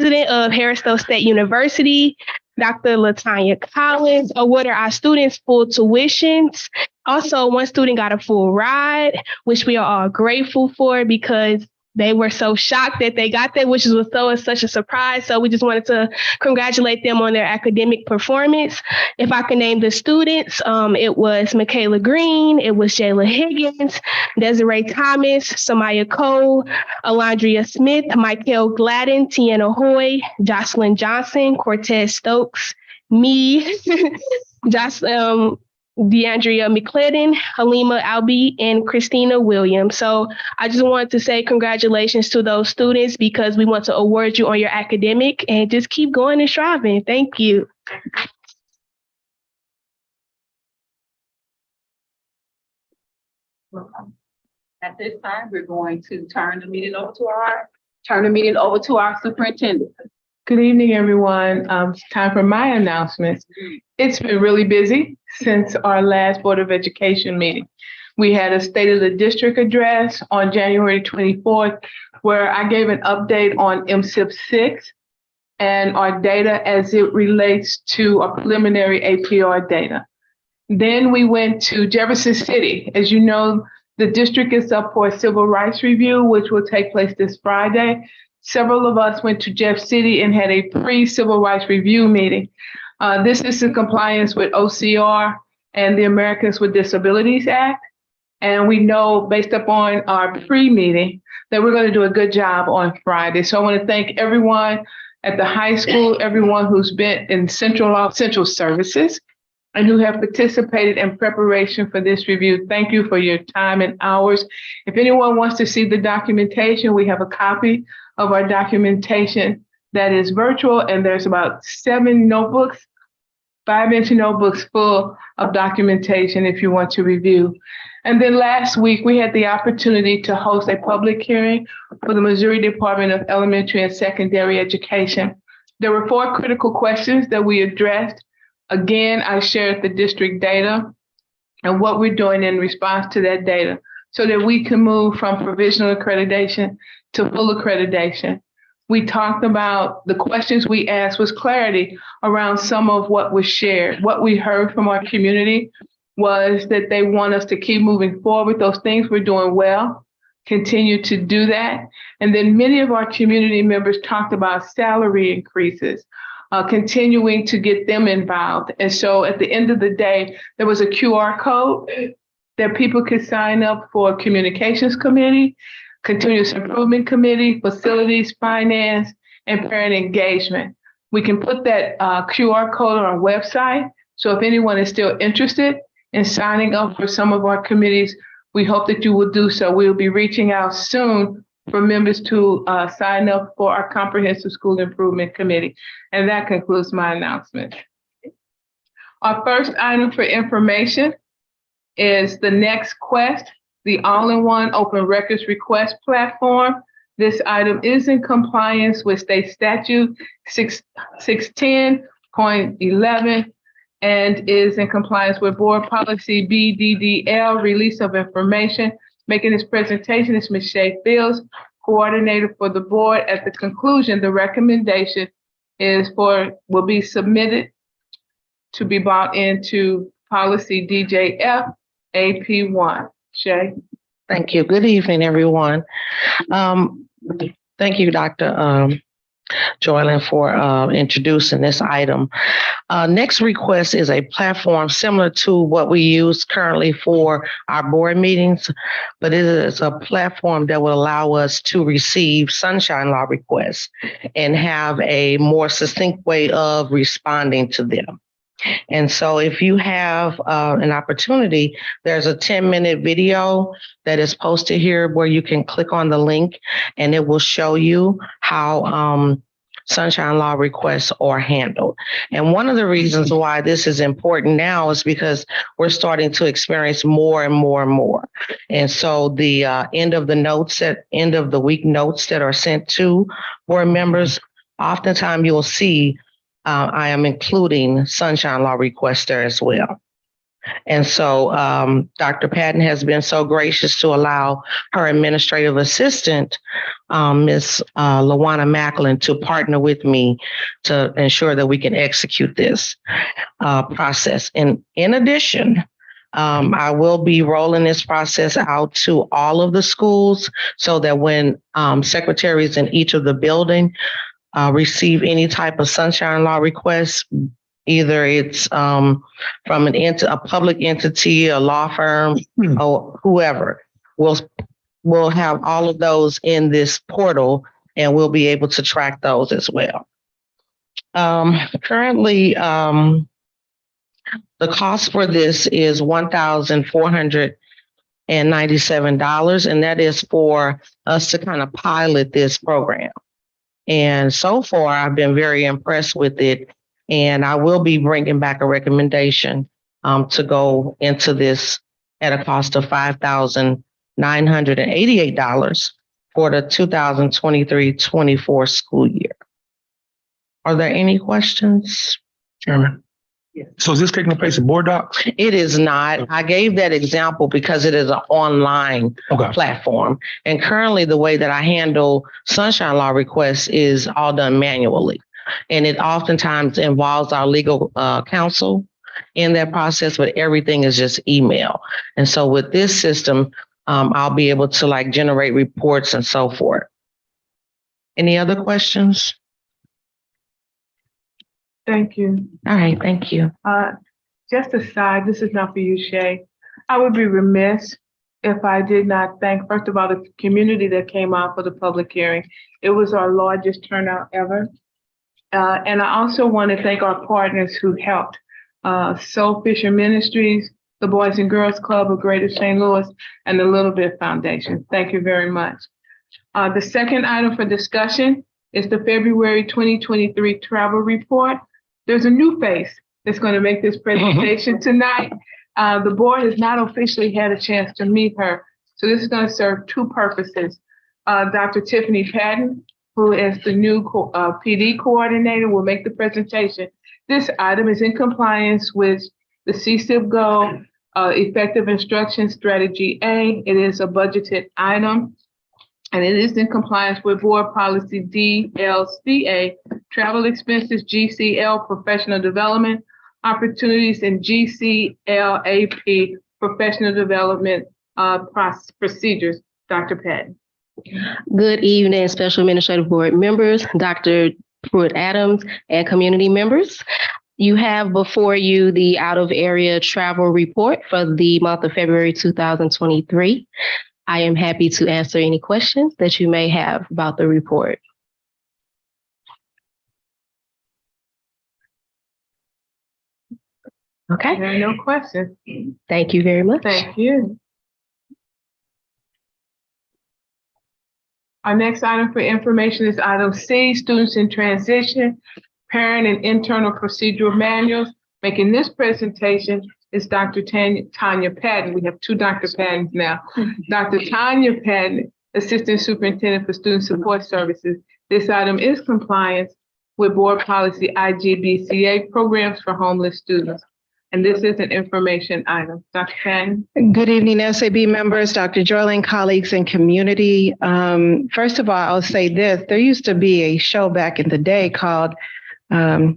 president of Harrisville State University, Dr. Latanya Collins, awarded our students full tuitions. Also, one student got a full ride, which we are all grateful for because they were so shocked that they got that, which was such a surprise. So we just wanted to congratulate them on their academic performance. If I can name the students, it was Michaela Green, it was Jayla Higgins, Desiree Thomas, Samaya Cole, Alondria Smith, Michael Gladden, Tiana Hoy, Jocelyn Johnson, Cortez Stokes, me, DeAndrea McClendon, Halima Albee, and Christina Williams. So I just wanted to say congratulations to those students because we want to award you on your academic and just keep going and striving. Thank you. At this time, we're going to turn the meeting over to our superintendent. Good evening, everyone. It's time for my announcements. It's been really busy since our last Board of Education meeting. We had a State of the District address on January 24th, where I gave an update on MSIP 6 and our data as it relates to our preliminary APR data. Then we went to Jefferson City. As you know, the district is up for a civil rights review, which will take place this Friday. Several of us went to Jeff City and had a pre-civil rights review meeting. This is in compliance with OCR and the Americans with Disabilities Act. And we know based upon our pre-meeting that we're going to do a good job on Friday. So I want to thank everyone at the high school, everyone who's been in central services and who have participated in preparation for this review. Thank you for your time and hours. If anyone wants to see the documentation, we have a copy of our documentation that is virtual, and there's about 7 notebooks, 5-inch notebooks full of documentation if you want to review. And then last week, we had the opportunity to host a public hearing for the Missouri Department of Elementary and Secondary Education. There were 4 critical questions that we addressed. Again, I shared the district data and what we're doing in response to that data so that we can move from provisional accreditation to full accreditation. We talked about the questions we asked was clarity around some of what was shared. What we heard from our community was that they want us to keep moving forward. Those things we're doing well, continue to do that. And then many of our community members talked about salary increases, continuing to get them involved. And so at the end of the day, there was a QR code that people could sign up for communications committee, continuous improvement committee, facilities, finance, and parent engagement. We can put that QR code on our website. So if anyone is still interested in signing up for some of our committees, we hope that you will do so. We'll be reaching out soon for members to sign up for our Comprehensive School Improvement Committee. And that concludes my announcement. Our first item for information is the Next Quest, the all-in-one open records request platform. This item is in compliance with state statute 610.11 and is in compliance with board policy BDDL, release of information. Making this presentation is Ms. Shay Fields, coordinator for the board. At the conclusion, the recommendation will be submitted to be brought into policy DJF AP1. Shay. Thank you. Good evening, everyone. Thank you, Dr. Joylin, for introducing this item. Next request is a platform similar to what we use currently for our board meetings, but it is a platform that will allow us to receive sunshine law requests and have a more succinct way of responding to them. And so if you have an opportunity, there's a 10-minute video that is posted here where you can click on the link and it will show you how sunshine law requests are handled. And one of the reasons why this is important now is because we're starting to experience more and more and more. And so the end of the week notes that are sent to board members, oftentimes you'll see I am including sunshine law requests there as well. And so Dr. Patton has been so gracious to allow her administrative assistant, Ms. Lawana Macklin, to partner with me to ensure that we can execute this process. And in addition, I will be rolling this process out to all of the schools so that when secretaries in each of the building receive any type of sunshine law requests, either it's from a public entity, a law firm, or whoever, we'll have all of those in this portal, and we'll be able to track those as well. Currently, the cost for this is $1,497, and that is for us to kind of pilot this program. And so far, I've been very impressed with it. And I will be bringing back a recommendation to go into this at a cost of $5,988 for the 2023-24 school year. Are there any questions? Chairman. So is this taking place at Board Docs? It is not. I gave that example because it is an online platform. And currently the way that I handle sunshine law requests is all done manually. And it oftentimes involves our legal counsel in that process, but everything is just email. And so with this system, I'll be able to generate reports and so forth. Any other questions? Thank you. All right, thank you. Just aside, this is not for you, Shay. I would be remiss if I did not thank, first of all, the community that came out for the public hearing. It was our largest turnout ever. And I also want to thank our partners who helped. Soul Fisher Ministries, the Boys and Girls Club of Greater St. Louis, and the Little Bit Foundation. Thank you very much. The second item for discussion is the February 2023 travel report. There's a new face that's going to make this presentation tonight. The board has not officially had a chance to meet her. So this is going to serve two purposes. Dr. Tiffany Patton, who is the new PD coordinator, will make the presentation. This item is in compliance with the CSIP goal, Effective Instruction Strategy A. It is a budgeted item, and it is in compliance with Board Policy DLCA, Travel Expenses, GCL, Professional Development Opportunities, and GCLAP, Professional Development Procedures. Dr. Patton. Good evening, Special Administrative Board members, Dr. Pruitt Adams, and community members. You have before you the out-of-area travel report for the month of February 2023. I am happy to answer any questions that you may have about the report. Okay. There are no questions. Thank you very much. Thank you. Our next item for information is item C, Students in Transition, Parent and Internal Procedural Manuals. Making this presentation is Dr. Tanya Patton. We have two Dr. Pattons now. Dr. Tanya Patton, Assistant Superintendent for Student Support Services. This item is compliance with Board Policy IGBCA, Programs for Homeless Students. And this is an information item. Dr. Patton. Good evening, SAB members, Dr. Joylan, colleagues, and community. First of all, I'll say this. There used to be a show back in the day called Will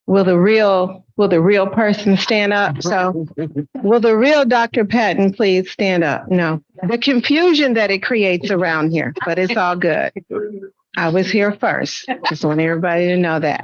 the Real Person Stand Up? So will the real Dr. Patton please stand up? No. The confusion that it creates around here, but it's all good. I was here first. Just want everybody to know that.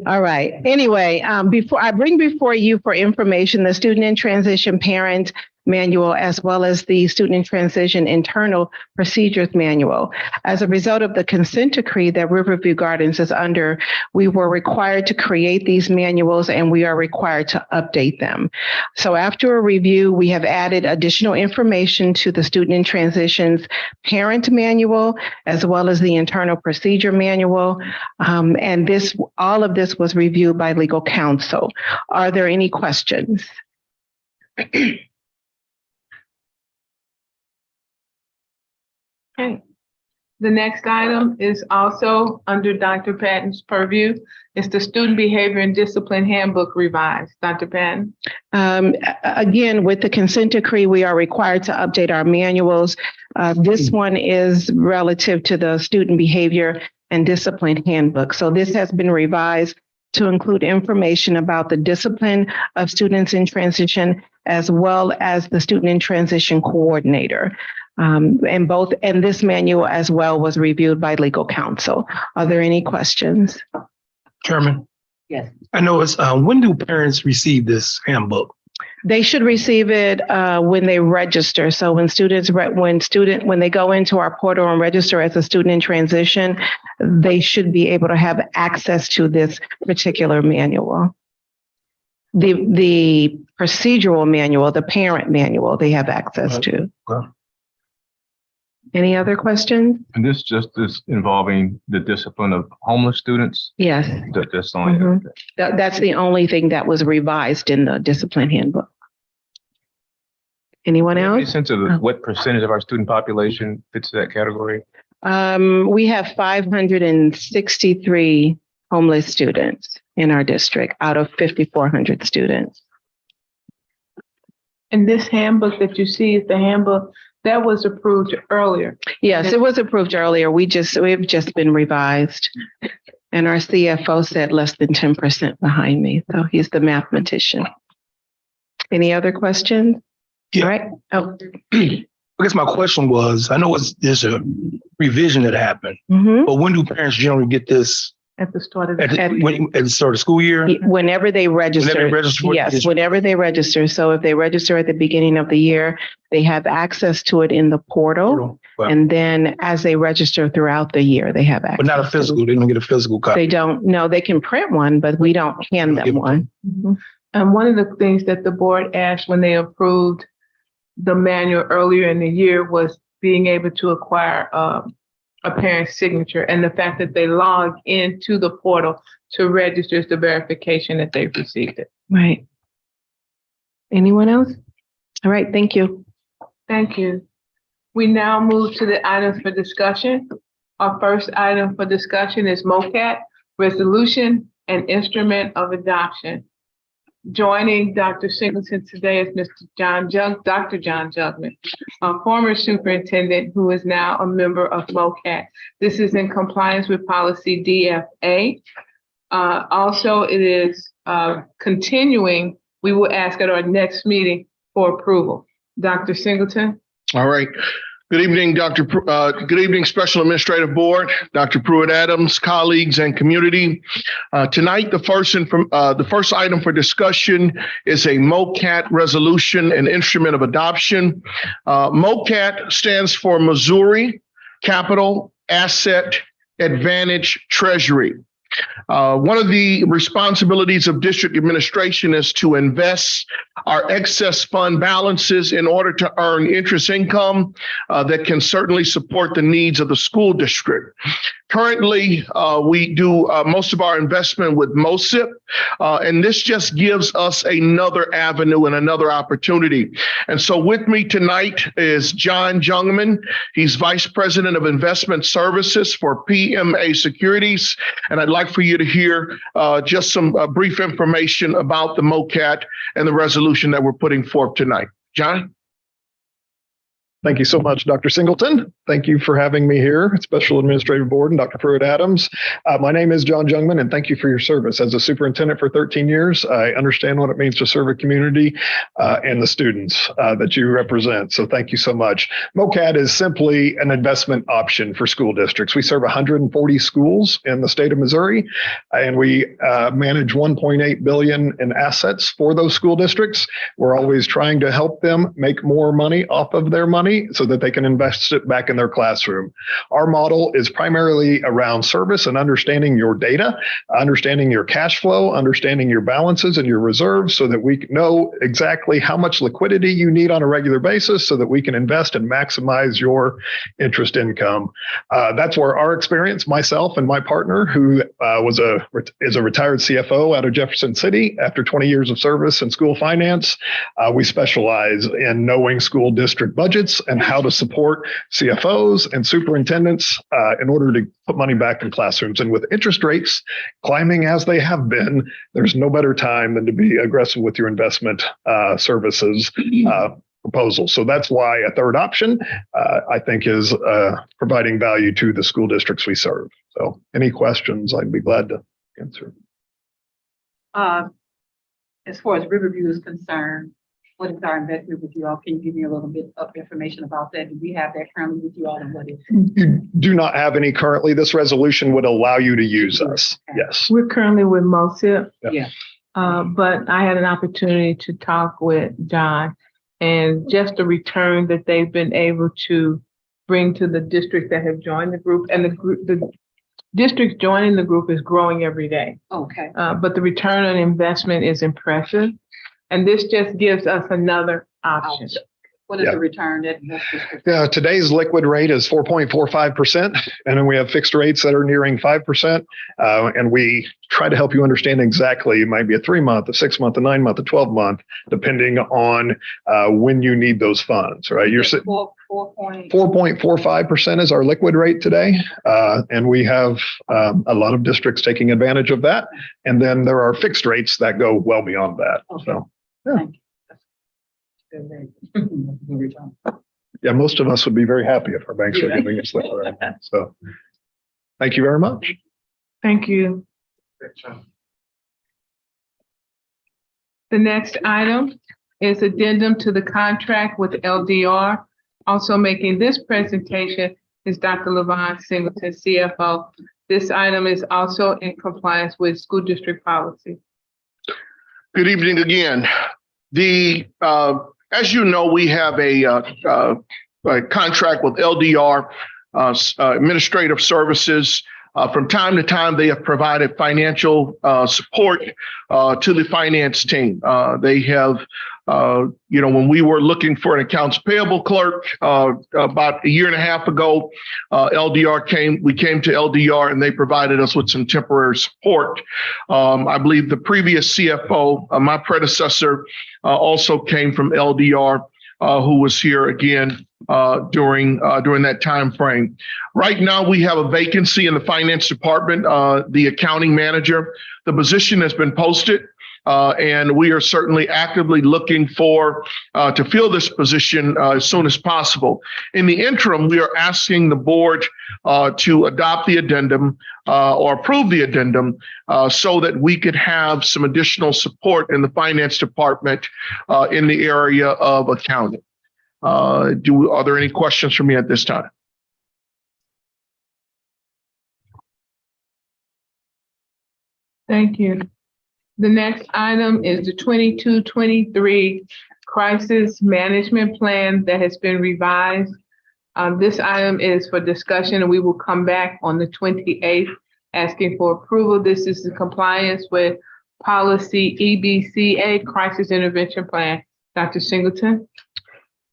All right. Anyway, before I bring before you for information the Student in Transition Parent Manual, as well as the Student in Transition Internal Procedures Manual. As a result of the consent decree that Riverview Gardens is under, we were required to create these manuals and we are required to update them. So after a review, we have added additional information to the Student in Transition's Parent Manual, as well as the Internal Procedure Manual. And all of this was reviewed by legal counsel. Are there any questions? Okay. The next item is also under Dr. Patton's purview. It's the Student Behavior and Discipline Handbook revised. Dr. Patton? Again, with the consent decree, we are required to update our manuals. This one is relative to the Student Behavior and Discipline Handbook. So this has been revised to include information about the discipline of students in transition, as well as the Student in Transition Coordinator. And this manual as well was reviewed by legal counsel. Are there any questions? Chairman? Yes. I know it's, when do parents receive this handbook? They should receive it when they register. So when they go into our portal and register as a student in transition, they should be able to have access to this particular manual. The procedural manual, the parent manual, they have access to. Okay. Any other questions? And this just is involving the discipline of homeless students? Yes. That's the only. Mhm. That's the only thing that was revised in the discipline handbook. Anyone Any else? sense of what percentage of our student population fits that category? We have 563 homeless students in our district out of 5,400 students. And this handbook that you see is the handbook that was approved earlier. Yes, it was approved earlier. We've just been revised. And our CFO said less than 10% behind me. So he's the mathematician. Any other questions? Yeah. All right. Oh. I guess my question was, I know there's a revision that happened, Mhm. but when do parents generally get this At the start of the at the start of school year? Whenever they register. Whenever they register for the Yes, district. whenever they register. So if they register at the beginning of the year, they have access to it in the portal. But And then as they register throughout the year, they have access. not a to it. physical, they don't get a physical copy. They don't, no, they can print one, but we don't hand them one. And one of the things that the board asked when they approved the manual earlier in the year was being able to acquire a parent's signature, and the fact that they log into the portal to register is the verification that they've received it. Right. Anyone else? All right, thank you. Thank you. We now move to the items for discussion. Our first item for discussion is MOCAT, Resolution and Instrument of Adoption. Joining Dr. Singleton today is Dr. John Jugman, a former superintendent who is now a member of MOCAT. This is in compliance with policy DFA. Also, it is continuing. We will ask at our next meeting for approval. Dr. Singleton? All right. Good evening, good evening, Special Administrative Board, Dr. Pruitt-Adams, colleagues, and community. Tonight, the first item for discussion is a MOCAT resolution and instrument of adoption. MOCAT stands for Missouri Capital Asset Advantage Treasury. One of the responsibilities of district administration is to invest our excess fund balances in order to earn interest income that can certainly support the needs of the school district. Currently, we do most of our investment with MOSIP, and this just gives us another avenue and another opportunity. And so with me tonight is John Jungman. He's Vice President of Investment Services for PMA Securities, and I'd like for you to hear just some brief information about the MOCAT and the resolution that we're putting forth tonight. John? Thank you so much, Dr. Singleton. Thank you for having me here at Special Administrative Board and Dr. Pruitt-Adams. My name is John Jungman, and thank you for your service. As a superintendent for 13 years, I understand what it means to serve a community and the students that you represent. So thank you so much. MOCAT is simply an investment option for school districts. We serve 140 schools in the state of Missouri, and we manage $1.8 billion in assets for those school districts. We're always trying to help them make more money off of their money so that they can invest it back in their classroom. Our model is primarily around service and understanding your data, understanding your cash flow, understanding your balances and your reserves so that we know exactly how much liquidity you need on a regular basis so that we can invest and maximize your interest income. That's where our experience, myself and my partner, who is a retired CFO out of Jefferson City after 20 years of service in school finance, we specialize in knowing school district budgets and how to support CFOs and superintendents in order to put money back in classrooms. And with interest rates climbing as they have been, there's no better time than to be aggressive with your investment services proposal. So that's why a third option, I think, is providing value to the school districts we serve. So any questions, I'd be glad to answer. As far as Riverview is concerned, what is our investment with you all? Can you give me a little bit of information about that? Do we have that currently with you all, and what is it? You do not have any currently. This resolution would allow you to use us. Yes. We're currently with MOSIP. Yeah. But I had an opportunity to talk with John, and just the return that they've been able to bring to the districts that have joined the group, and the districts joining the group is growing every day. Okay. But the return on investment is impressive. And this just gives us another option. What is the return that? Yeah, today's liquid rate is 4.45%, and then we have fixed rates that are nearing 5%. And we try to help you understand exactly. It might be a 3-month, a 6-month, a 9-month, a 12-month, depending on when you need those funds. Right? You're 4.45% is our liquid rate today, and we have a lot of districts taking advantage of that. And then there are fixed rates that go well beyond that. Okay. So, yeah. Yeah, most of us would be very happy if our banks were giving us that. So thank you very much. Thank you. The next item is addendum to the contract with LDR. Also making this presentation is Dr. LaVon Singleton, CFO. This item is also in compliance with school district policy. Good evening again. As you know, we have a contract with LDR Administrative Services. From time to time, they have provided financial support to the finance team. They have, when we were looking for an accounts payable clerk about a year and a half ago, we came to LDR and they provided us with some temporary support. I believe the previous CFO, my predecessor, also came from LDR, who was here again during that time frame. Right now, we have a vacancy in the finance department, the accounting manager. The position has been posted, and we are certainly actively looking to fill this position as soon as possible. In the interim, we are asking the board to adopt the addendum or approve the addendum so that we could have some additional support in the finance department in the area of accounting. Are there any questions for me at this time? Thank you. The next item is the 22-23 Crisis Management Plan that has been revised. This item is for discussion, and we will come back on the 28th asking for approval. This is in compliance with policy EBCA, Crisis Intervention Plan. Dr. Singleton.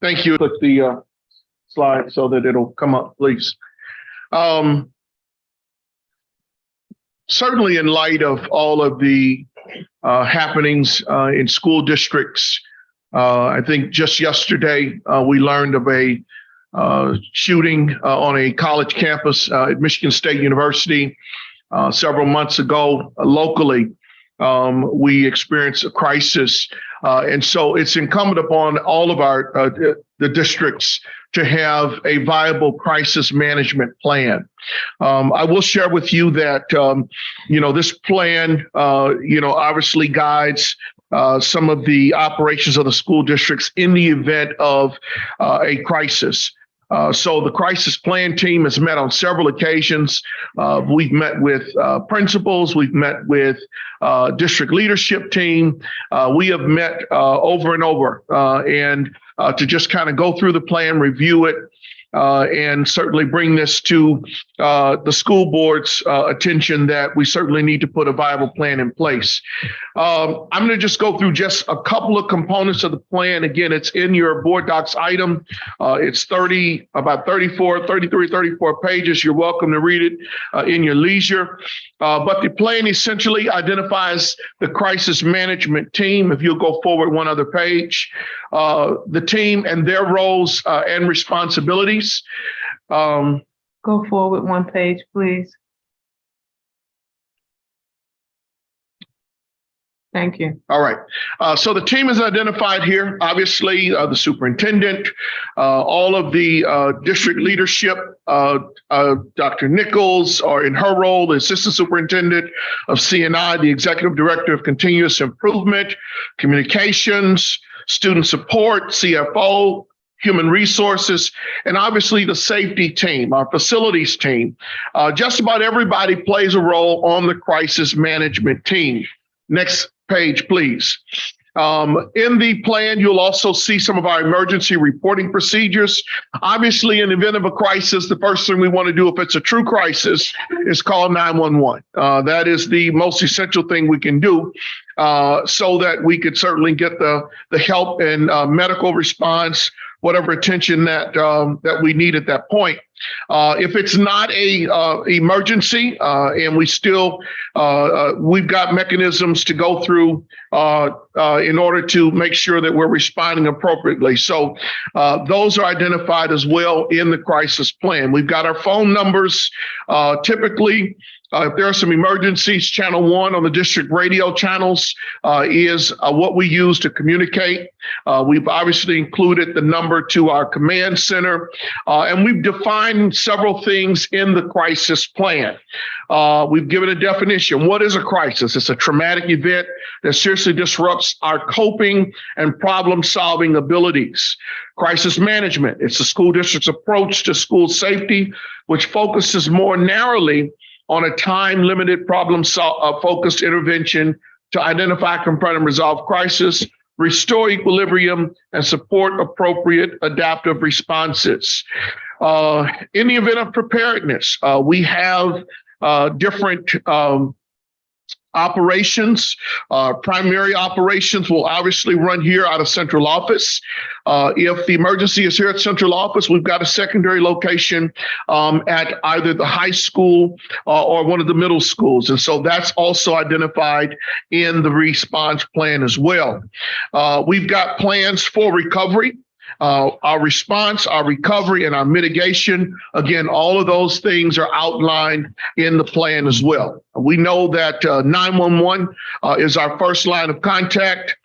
Thank you. Click the slide so that it'll come up, please. Certainly in light of all of the happenings in school districts, I think just yesterday we learned of a shooting on a college campus at Michigan State University. Several months ago, locally, we experienced a crisis. And so it's incumbent upon all of the districts to have a viable crisis management plan. I will share with you that, this plan, obviously guides some of the operations of the school districts in the event of a crisis. So the crisis plan team has met on several occasions. We've met with principals. We've met with district leadership team. We have met over and over and to just kind of go through the plan, review it, and certainly bring this to the school board's attention that we certainly need to put a viable plan in place. I'm going to just go through just a couple of components of the plan. Again, it's in your board docs item. It's 33, 34 pages. You're welcome to read it in your leisure. But the plan essentially identifies the crisis management team. If you'll go forward one other page, the team and their roles and responsibilities. Go forward one page, please. Thank you. All right. So the team is identified here. Obviously, the superintendent, all of the district leadership, Dr. Nichols, or in her role, the assistant superintendent of C&I, the executive director of continuous improvement, communications, student support, CFO, human resources, and obviously the safety team, our facilities team. Just about everybody plays a role on the crisis management team. Next page, please. In the plan, you'll also see some of our emergency reporting procedures. Obviously, in the event of a crisis, the first thing we want to do, if it's a true crisis, is call 911. That is the most essential thing we can do so that we could certainly get the help and medical response, whatever attention that we need at that point. If it's not a emergency and we still, we've got mechanisms to go through in order to make sure that we're responding appropriately. So those are identified as well in the crisis plan. We've got our phone numbers. Typically, if there are some emergencies, channel 1 on the district radio channels is what we use to communicate. We've obviously included the number to our command center, and we've defined several things in the crisis plan. We've given a definition. What is a crisis? It's a traumatic event that seriously disrupts our coping and problem-solving abilities. Crisis management, it's the school district's approach to school safety, which focuses more narrowly on a time-limited problem-focused intervention to identify, confront, and resolve crisis, restore equilibrium, and support appropriate adaptive responses. In the event of preparedness, we have different operations. Primary operations will obviously run here out of central office. If the emergency is here at central office, we've got a secondary location at either the high school or one of the middle schools. And so that's also identified in the response plan as well. We've got plans for recovery. Our response, our recovery, and our mitigation, again, all of those things are outlined in the plan as well. We know that 911 is our first line of contact.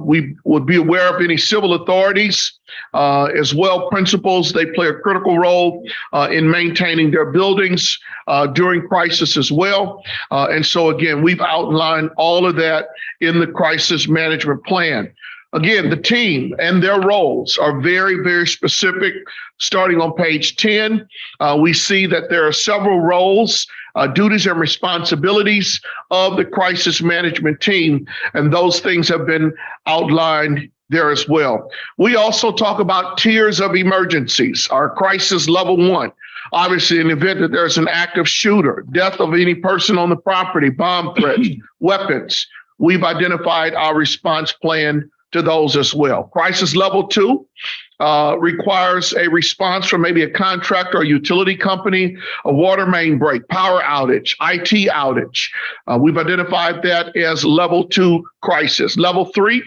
We would be aware of any civil authorities as well, principals. They play a critical role in maintaining their buildings during crisis as well. And so, again, we've outlined all of that in the crisis management plan. Again, the team and their roles are very, very specific. Starting on page 10, we see that there are several roles, duties and responsibilities of the crisis management team, and those things have been outlined there as well. We also talk about tiers of emergencies. Our crisis level 1. Obviously, in the event that there's an active shooter, death of any person on the property, bomb threats, weapons, we've identified our response plan to those as well. Crisis level 2 requires a response from maybe a contractor or utility company, a water main break, power outage, IT outage. We've identified that as level 2 crisis. Level 3,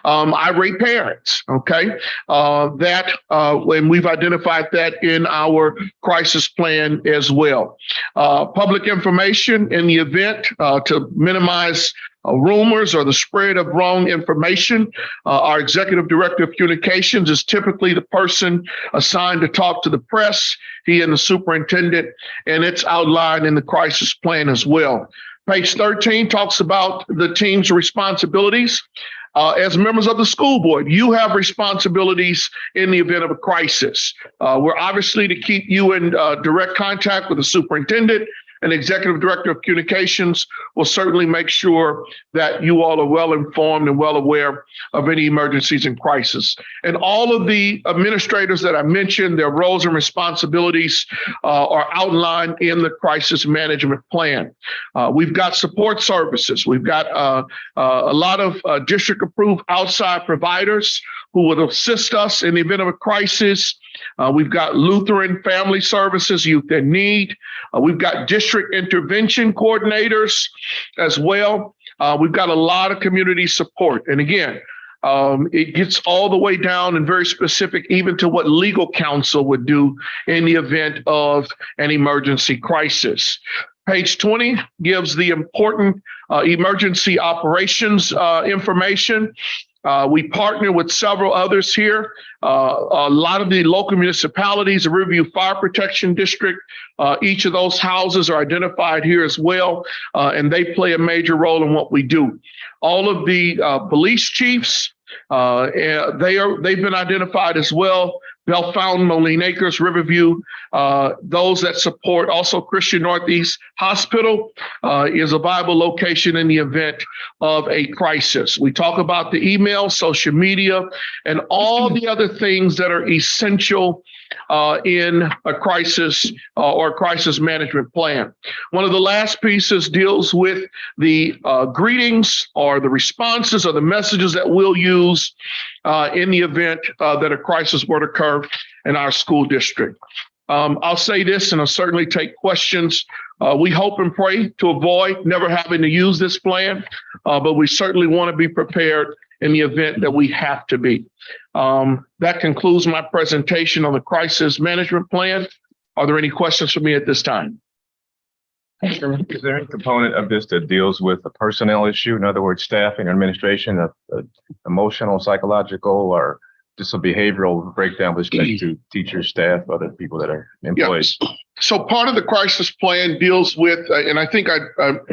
irate parents, okay? When we've identified that in our crisis plan as well. Public information in the event to minimize rumors or the spread of wrong information. Our executive director of communications is typically the person assigned to talk to the press, he and the superintendent, and it's outlined in the crisis plan as well. Page 13 talks about the team's responsibilities. As members of the school board, you have responsibilities in the event of a crisis. We're obviously to keep you in direct contact with the superintendent, and executive director of communications will certainly make sure that you all are well informed and well aware of any emergencies and crisis. And all of the administrators that I mentioned, their roles and responsibilities are outlined in the crisis management plan. We've got support services. We've got a lot of district approved outside providers who would assist us in the event of a crisis. We've got Lutheran Family Services, Youth in Need. We've got district intervention coordinators as well. We've got a lot of community support. And again, It gets all the way down and very specific, even to what legal counsel would do in the event of an emergency crisis. Page 20 gives the important emergency operations information. We partner with several others here. A lot of the local municipalities, the Riverview Fire Protection District, each of those houses are identified here as well, and they play a major role in what we do. All of the police chiefs, they've been identified as well. Bell Fountain, Moline Acres, Riverview, those that support also Christian Northeast Hospital is a viable location in the event of a crisis. We talk about the email, social media, and all the other things that are essential in a crisis or a crisis management plan. One of the last pieces deals with the greetings or the responses or the messages that we'll use in the event that a crisis were to occur in our school district. I'll say this, and I'll certainly take questions. We hope and pray to avoid never having to use this plan, but we certainly want to be prepared in the event that we have to be. That concludes my presentation on the crisis management plan. Are there any questions for me at this time? Is there any component of this that deals with a personnel issue? In other words, staffing or administration, emotional, psychological, or just a behavioral breakdown with respect to teachers, staff, other people that are employees? Yes. So part of the crisis plan deals with, and I think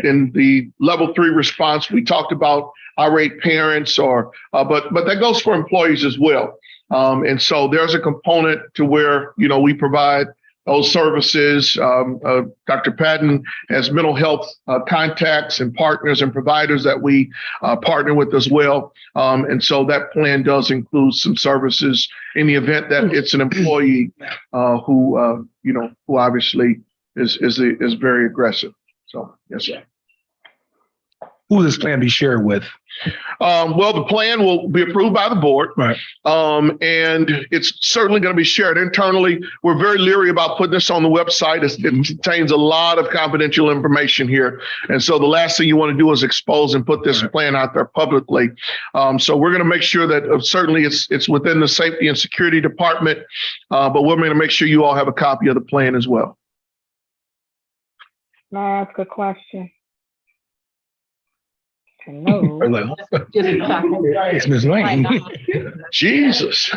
in the level 3 response, we talked about irate parents, but that goes for employees as well. And so there's a component to where, we provide those services. Dr. Patton has mental health contacts and partners and providers that we partner with as well. And so that plan does include some services in the event that it's an employee who obviously is very aggressive. So, yes, sir. Who will this plan be shared with? Well, the plan will be approved by the board. Right. And it's certainly going to be shared internally. We're very leery about putting this on the website. It contains a lot of confidential information here. And so the last thing you want to do is expose and put this plan out there publicly. So we're going to make sure that certainly it's within the safety and security department, but we're going to make sure you all have a copy of the plan as well. May I ask a question? Hello. It's Ms. Lane. Jesus.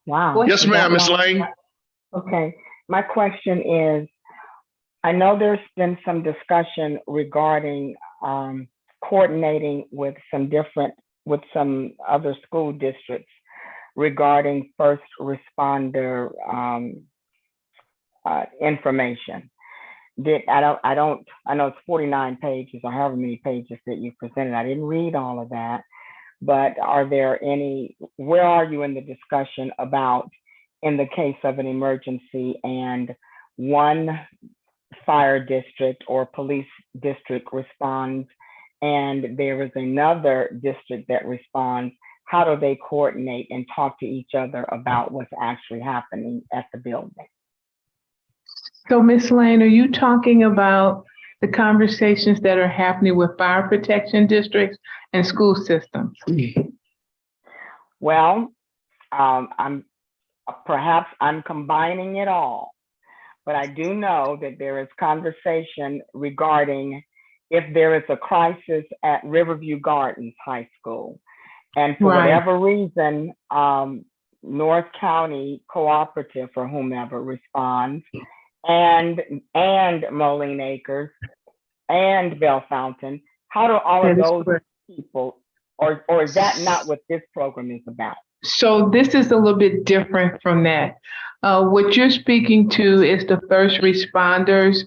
Wow. Yes, ma'am, Ms. Lane. Okay. My question is, I know there's been some discussion regarding coordinating with some other school districts regarding first responder information. I know it's 49 pages or however many pages that you presented. I didn't read all of that, but where are you in the discussion about, in the case of an emergency and one fire district or police district responds and there is another district that responds, how do they coordinate and talk to each other about what's actually happening at the building? So, Ms. Lane, are you talking about the conversations that are happening with fire protection districts and school systems? Well, I'm combining it all, but I do know that there is conversation regarding if there is a crisis at Riverview Gardens High School, and for whatever reason, North County Cooperative or whomever responds, and Moline Acres and Bell Fountain, how do all of those people, or is that not what this program is about? So this is a little bit different from that. What you're speaking to is the first responders.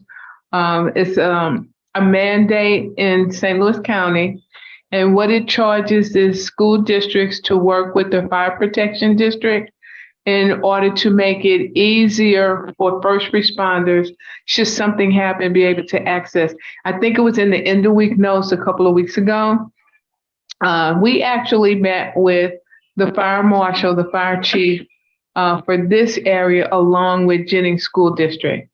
It's a mandate in St. Louis County, and what it charges is school districts to work with the fire protection district in order to make it easier for first responders, should something happen, be able to access. I think it was in the end of week notes a couple of weeks ago. We actually met with the fire marshal, the fire chief for this area, along with Jennings School District.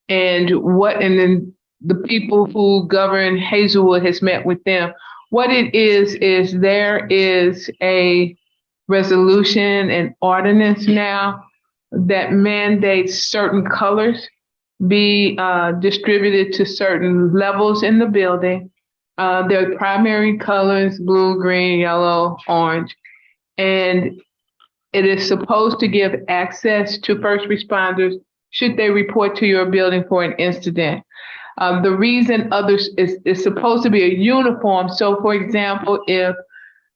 And then the people who govern Hazelwood has met with them. What it is there is a resolution and ordinance now that mandates certain colors be distributed to certain levels in the building. Their primary colors, blue, green, yellow, orange, and it is supposed to give access to first responders should they report to your building for an incident. The reason others is supposed to be a uniform. So for example, if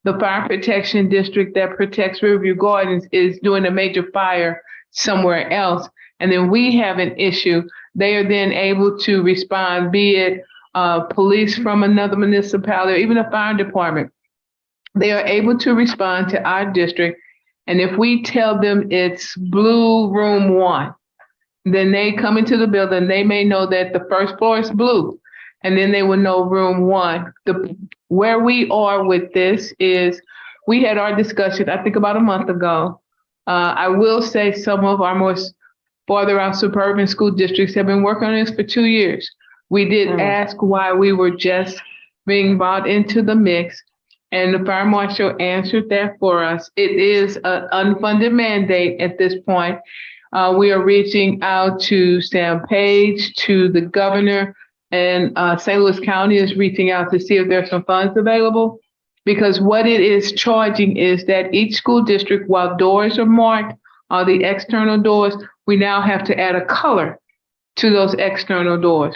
the fire protection district that protects Riverview Gardens is doing a major fire somewhere else, and then we have an issue, they are then able to respond, be it police from another municipality, or even a fire department. They are able to respond to our district. And if we tell them it's blue room 1, then they come into the building, they may know that the first floor is blue, and then they will know room 1. Where we are with this is we had our discussion, I think about a month ago. I will say some of our more farther out suburban school districts have been working on this for 2 years. We did ask why we were just being brought into the mix, and the fire marshal answered that for us. It is an unfunded mandate at this point. We are reaching out to Sam Page, to the governor, and St. Louis County is reaching out to see if there's some funds available. Because what it is charging is that each school district, while doors are marked, the external doors, we now have to add a color to those external doors.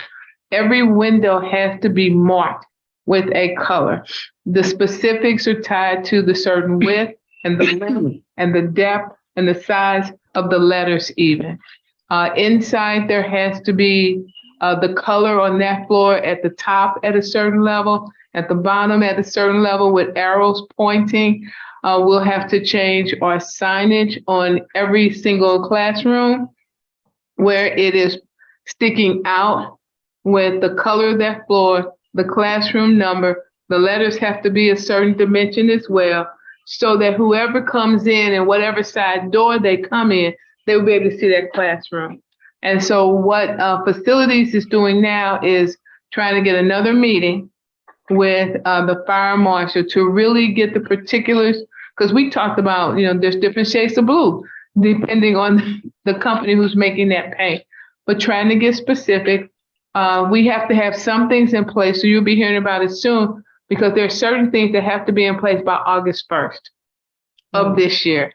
Every window has to be marked with a color. The specifics are tied to the certain width and the length and the depth and the size of the letters even. Inside, there has to be the color on that floor at the top at a certain level, at the bottom at a certain level with arrows pointing. We'll have to change our signage on every single classroom where it is sticking out with the color of that floor, the classroom number. The letters have to be a certain dimension as well, so that whoever comes in and whatever side door they come in, they will be able to see that classroom. And so what facilities is doing now is trying to get another meeting with the fire marshal to really get the particulars, because we talked about, there's different shades of blue depending on the company who's making that paint, but trying to get specific. We have to have some things in place, so you'll be hearing about it soon, because there are certain things that have to be in place by August 1st of this year.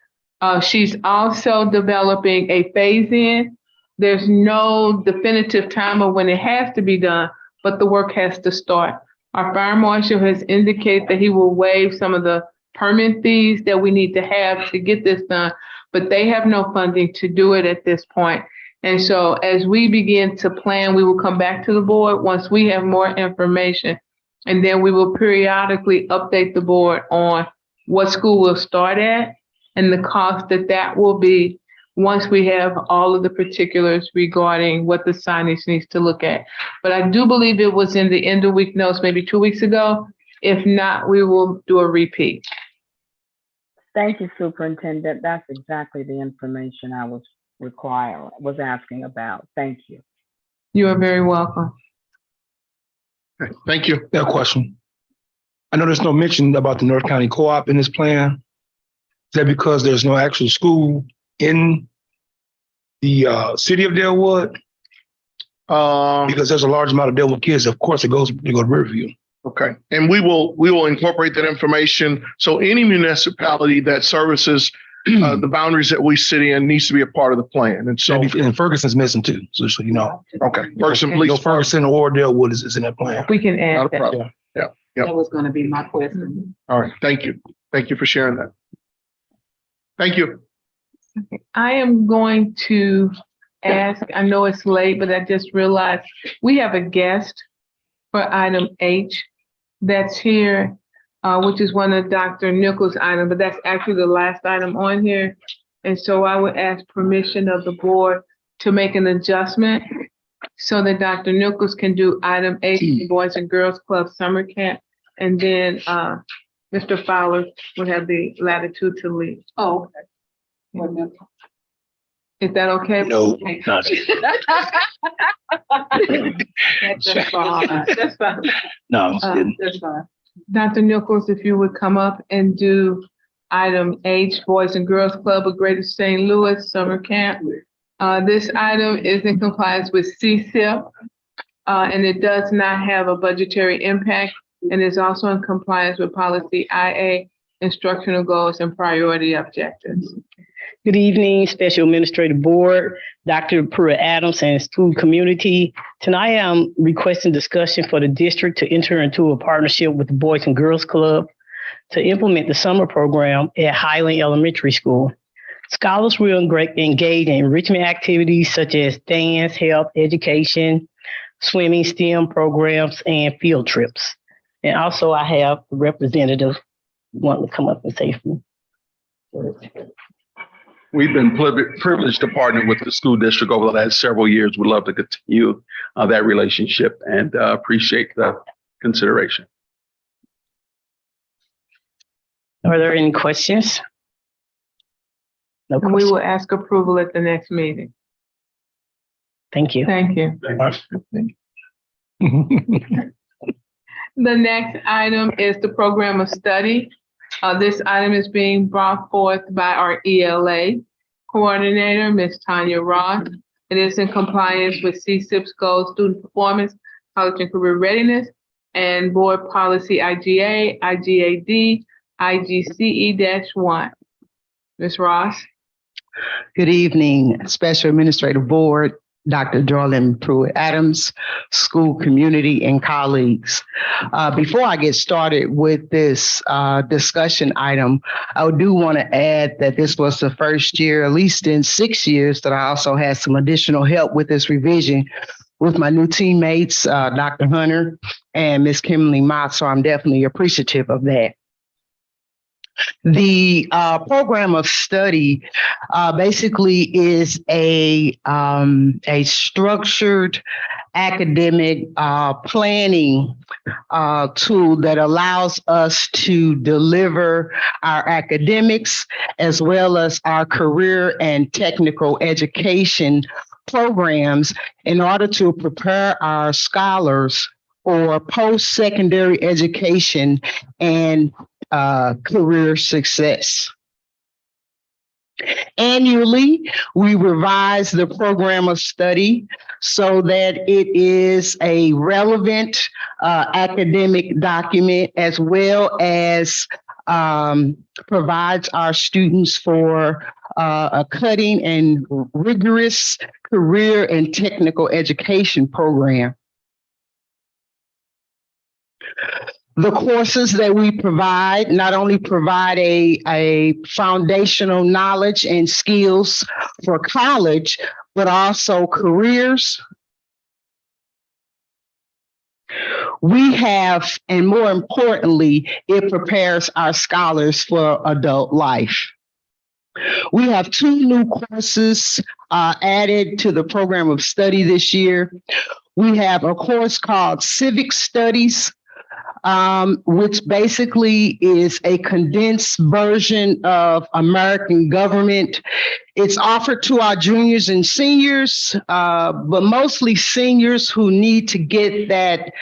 She's also developing a phase-in. There's no definitive time of when it has to be done, but the work has to start. Our fire marshal has indicated that he will waive some of the permit fees that we need to have to get this done, but they have no funding to do it at this point. And so as we begin to plan, we will come back to the board once we have more information, and then we will periodically update the board on what school will start at and the cost that will be once we have all of the particulars regarding what the signage needs to look at. But I do believe it was in the end of week notes, maybe 2 weeks ago. If not, we will do a repeat. Thank you, Superintendent. That's exactly the information I was asking about. Thank you. You are very welcome. Okay, thank you. Got a question. I know there's no mention about the North County Co-op in this plan. Is that because there's no actual school in the city of Delwood? Because there's a large amount of Delwood kids. Of course, they go to Riverview. Okay, and we will incorporate that information. So any municipality that services the boundaries that we sit in needs to be a part of the plan. And so, and Ferguson's missing too. So you know. Okay, Ferguson, please. No, Ferguson or Delwood is in that plan. We can add Not a that. problem. Yeah. That was going to be my question. All right. Thank you. Thank you for sharing that. Thank you. Okay. I am going to ask, I know it's late, but I just realized we have a guest for item H that's here, which is one of Dr. Nichols' items, but that's actually the last item on here. And so I would ask permission of the board to make an adjustment so that Dr. Nichols can do item H, the Boys and Girls Club Summer Camp, and then Mr. Fowler would have the latitude to leave. Oh, okay. 1 minute. Is that okay? No, not That's fine. That's fine. no. That's fine. Dr. Nichols, if you would come up and do item H, Boys and Girls Club of Greater St. Louis Summer Camp. This item is in compliance with CSIP, and it does not have a budgetary impact, and is also in compliance with policy IA, instructional goals and priority objectives. Good evening, Special Administrative Board, Dr. Pruitt Adams and school community. Tonight I'm requesting discussion for the district to enter into a partnership with the Boys and Girls Club to implement the summer program at Highland Elementary School. Scholars will engage in enrichment activities such as dance, health, education, swimming, STEM programs, and field trips. And also I have a representative wanting to come up and say something. We've been privileged to partner with the school district over the last several years. We'd love to continue that relationship and appreciate the consideration. Are there any questions? No And questions. we will ask approval at the next meeting. Thank you. Thank you. The next item is the program of study. This item is being brought forth by our ELA coordinator, Ms. Tanya Ross. It is in compliance with CSIP's goals, student performance, college and career readiness, and board policy IGA, IGAD, IGCE-1. Ms. Ross. Good evening, Special Administrative Board, Dr. Joylyn Pruitt Adams, school community, and colleagues. Before I get started with this discussion item, I do want to add that this was the first year, at least in 6 years, that I also had some additional help with this revision with my new teammates, Dr. Hunter and Ms. Kimberly Mott, so I'm definitely appreciative of that. The program of study basically is a structured academic planning tool that allows us to deliver our academics as well as our career and technical education programs in order to prepare our scholars for post-secondary education and career success. Annually, we revise the program of study so that it is a relevant academic document as well as provides our students for a cutting and rigorous career and technical education program. The courses that we provide not only provide a foundational knowledge and skills for college, but also careers. We have, and more importantly, it prepares our scholars for adult life. We have 2 new courses added to the program of study this year. We have a course called Civic Studies, which basically is a condensed version of American government. It's offered to our juniors and seniors, but mostly seniors who need to get that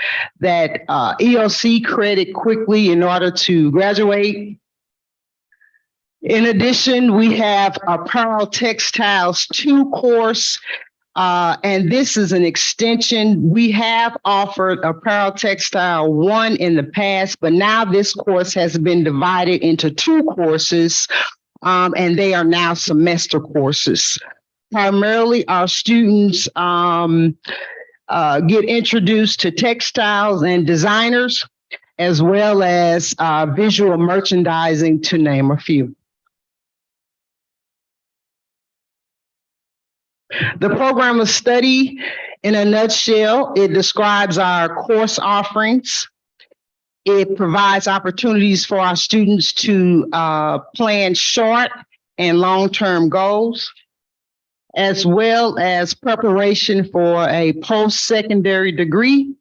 EOC credit quickly in order to graduate. In addition, we have Apparel Textiles 2 course. And this is an extension. We have offered Apparel Textile 1 in the past, but now this course has been divided into 2 courses, and they are now semester courses. Primarily, our students get introduced to textiles and designers, as well as visual merchandising, to name a few. The program of study, in a nutshell, it describes our course offerings. It provides opportunities for our students to plan short and long-term goals, as well as preparation for a post-secondary degree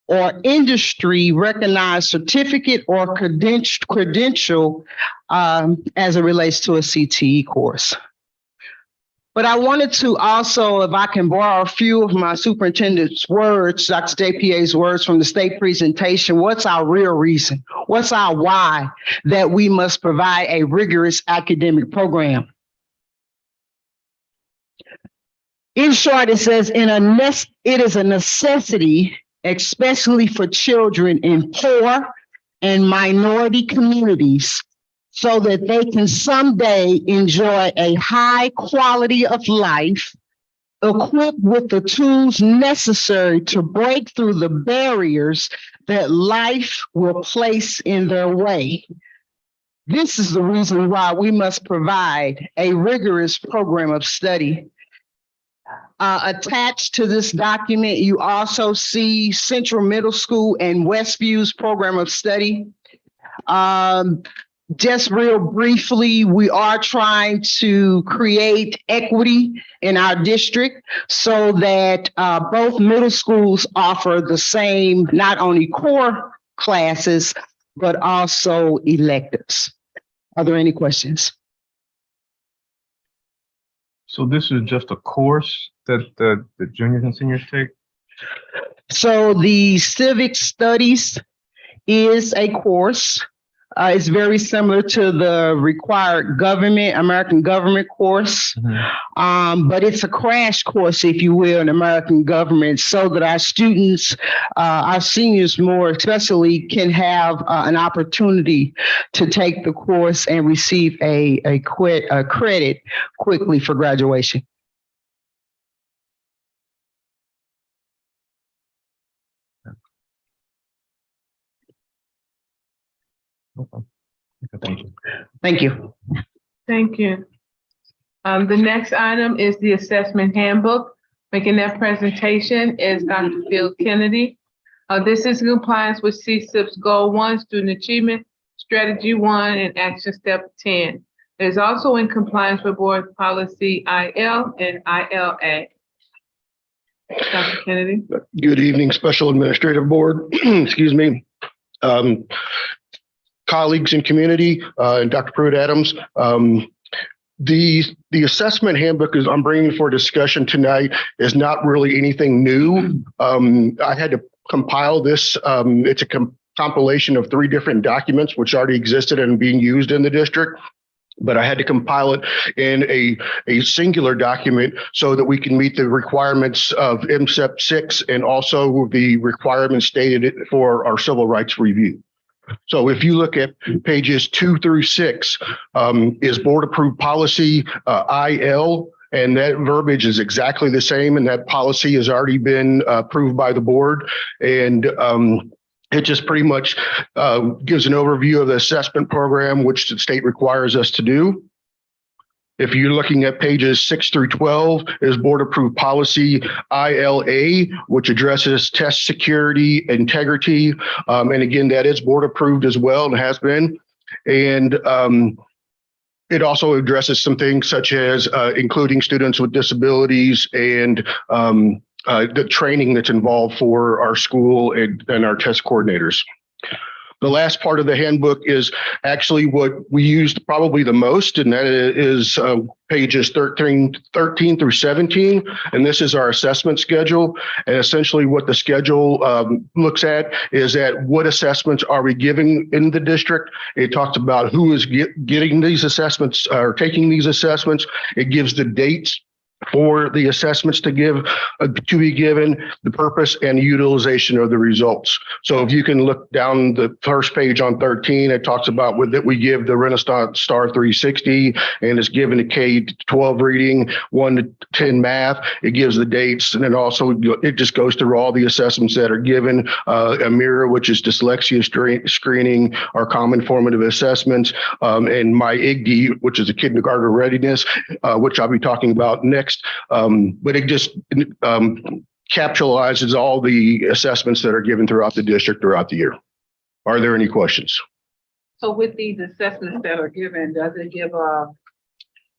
or industry recognized certificate or credential as it relates to a CTE course. But I wanted to also, if I can borrow a few of my superintendent's words, Dr. JPA's words from the state presentation, what's our real reason? What's our why that we must provide a rigorous academic program? In short, it says it is a necessity, especially for children in poor and minority communities, so that they can someday enjoy a high quality of life, equipped with the tools necessary to break through the barriers that life will place in their way. This is the reason why we must provide a rigorous program of study. Attached to this document, you also see Central Middle School and Westview's program of study. Just real briefly, we are trying to create equity in our district so that both middle schools offer the same, not only core classes, but also electives. Are there any questions? So this is just a course that the juniors and seniors take? So the civic studies is a course. It's very similar to the required American government course, but it's a crash course, if you will, in American government, so that our students, our seniors more especially, can have an opportunity to take the course and receive a credit quickly for graduation. Okay. Thank you. Thank you. Thank you. The next item is the assessment handbook. Making that presentation is Dr. Phil Kennedy. This is in compliance with CSIP's Goal 1, Student Achievement, Strategy 1, and Action Step 10. It is also in compliance with Board Policy IL and ILA. Dr. Kennedy. Good evening, Special Administrative Board. Excuse me. Colleagues and community, and Dr. Pruitt-Adams. The assessment handbook I'm bringing for discussion tonight is not really anything new. I had to compile this. It's a compilation of 3 different documents which already existed and being used in the district. But I had to compile it in a singular document so that we can meet the requirements of MSEP 6 and also the requirements stated for our civil rights review. So if you look at pages 2 through 6, is board approved policy IL, and that verbiage is exactly the same, and that policy has already been approved by the board. And it just pretty much gives an overview of the assessment program, which the state requires us to do. If you're looking at pages 6 through 12, is board approved policy ILA, which addresses test security, integrity. And again, that is board approved as well and has been. And it also addresses some things such as including students with disabilities and the training that's involved for our school and our test coordinators. The last part of the handbook is actually what we used probably the most, and that is pages 13 through 17. And this is our assessment schedule. And essentially what the schedule looks at is at what assessments are we giving in the district. It talks about who is getting these assessments or taking these assessments. It gives the dates for the assessments to be given, the purpose and utilization of the results. So if you can look down the first page on 13, it talks about that we give the Renaissance Star 360, and it's given a K-12 reading, 1 to 10 math. It gives the dates, and then also it just goes through all the assessments that are given. AMIRA, which is dyslexia screening, our common formative assessments, and my IGD, which is a kindergarten readiness, which I'll be talking about next. But it just capitalizes all the assessments that are given throughout the district throughout the year. Are there any questions? So with these assessments that are given, does it give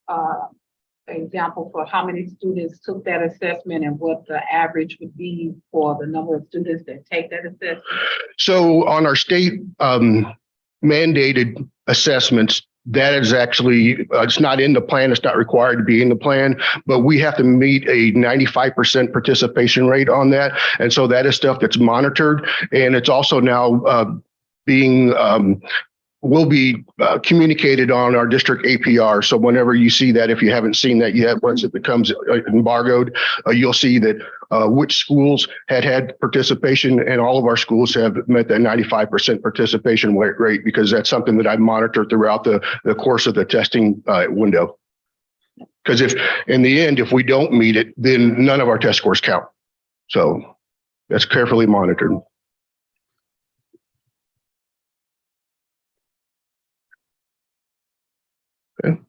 an example for how many students took that assessment and what the average would be for the number of students that take that assessment? So on our state mandated assessments, That is actually, it's not in the plan. It's not required to be in the plan, but we have to meet a 95% participation rate on that. And so that is stuff that's monitored. And it's also now being will be communicated on our district APR. So whenever you see that, if you haven't seen that yet, once it becomes embargoed, you'll see that which schools had participation, and all of our schools have met that 95% participation rate, because that's something that I monitor throughout the course of the testing window. Because if in the end, if we don't meet it, then none of our test scores count. So that's carefully monitored. Okay.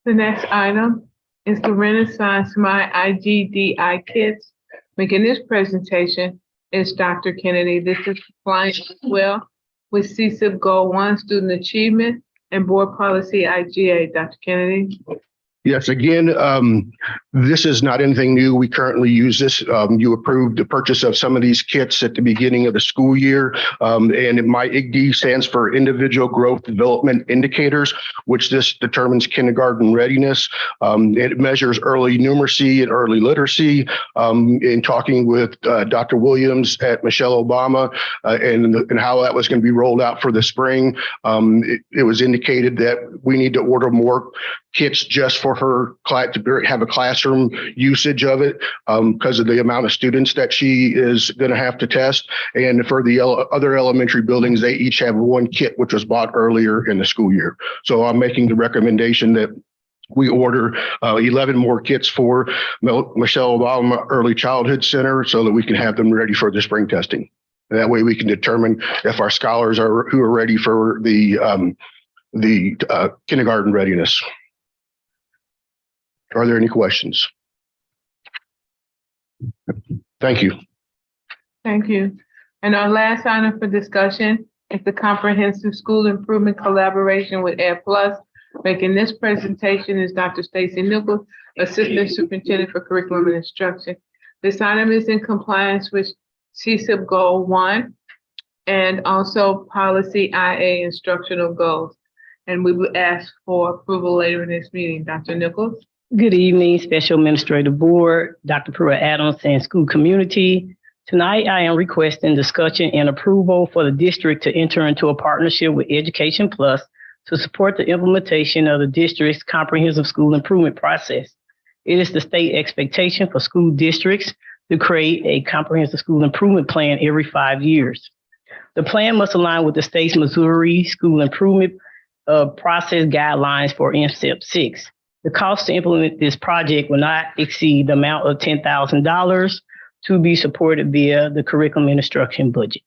The next item is the Renaissance My IGDI kits. Making this presentation is Dr. Kennedy. This is compliant as well with CSIP Goal 1 Student Achievement and Board Policy IGA. Dr. Kennedy. Yes, again, this is not anything new. We currently use this. You approved the purchase of some of these kits at the beginning of the school year. And my IGD stands for Individual Growth Development Indicators, which this determines kindergarten readiness. It measures early numeracy and early literacy. In talking with Dr. Williams at Michelle Obama and how that was going to be rolled out for the spring, it was indicated that we need to order more kits just for her to have a classroom usage of it because of the amount of students that she is going to have to test. And for the other elementary buildings, they each have one kit, which was bought earlier in the school year. So I'm making the recommendation that we order 11 more kits for Michelle Obama Early Childhood Center so that we can have them ready for the spring testing. And that way we can determine if our scholars who are ready for the kindergarten readiness. Are there any questions? Thank you. Thank you. And our last item for discussion is the Comprehensive School Improvement Collaboration with Ed Plus. Making this presentation is Dr. Stacy Nichols, Assistant Superintendent for Curriculum and Instruction. This item is in compliance with CSIP Goal 1 and also Policy IA Instructional Goals. And we will ask for approval later in this meeting. Dr. Nichols. Good evening, Special Administrative Board, Dr. Pruitt-Adams, and school community. Tonight, I am requesting discussion and approval for the district to enter into a partnership with Education Plus to support the implementation of the district's comprehensive school improvement process. It is the state expectation for school districts to create a comprehensive school improvement plan every 5 years. The plan must align with the state's Missouri school improvement process guidelines for MSIP 6. The cost to implement this project will not exceed the amount of $10,000 to be supported via the curriculum and instruction budget.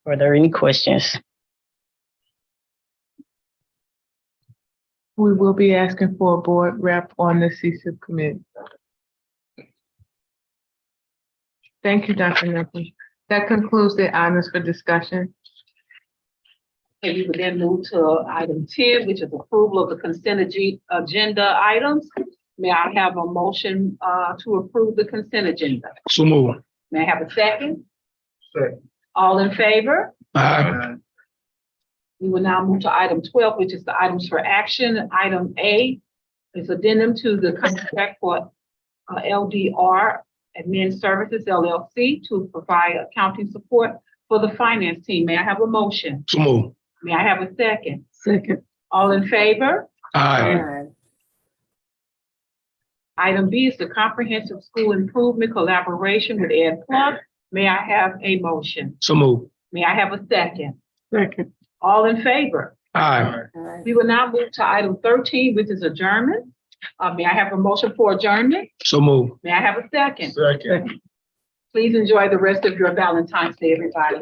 Are there any questions? We will be asking for a board rep on the CSIP committee. Thank you, Dr. Nichols. That concludes the items for discussion. And we would then move to item 10, which is approval of the consent agenda items. May I have a motion to approve the consent agenda? So move. May I have a second? Second. All in favor? Aye. We will now move to item 12, which is the items for action. Item A is addendum to the contract for LDR Admin Services LLC to provide accounting support for the finance team. May I have a motion? So move. May I have a second? Second. All in favor? Aye. Item B is the comprehensive school improvement collaboration with Ed Plus. May I have a motion? So move. May I have a second? Second. All in favor? Aye. We will now move to item 13, which is adjournment. May I have a motion for adjournment? So move. May I have a second? Second. Please enjoy the rest of your Valentine's Day, everybody.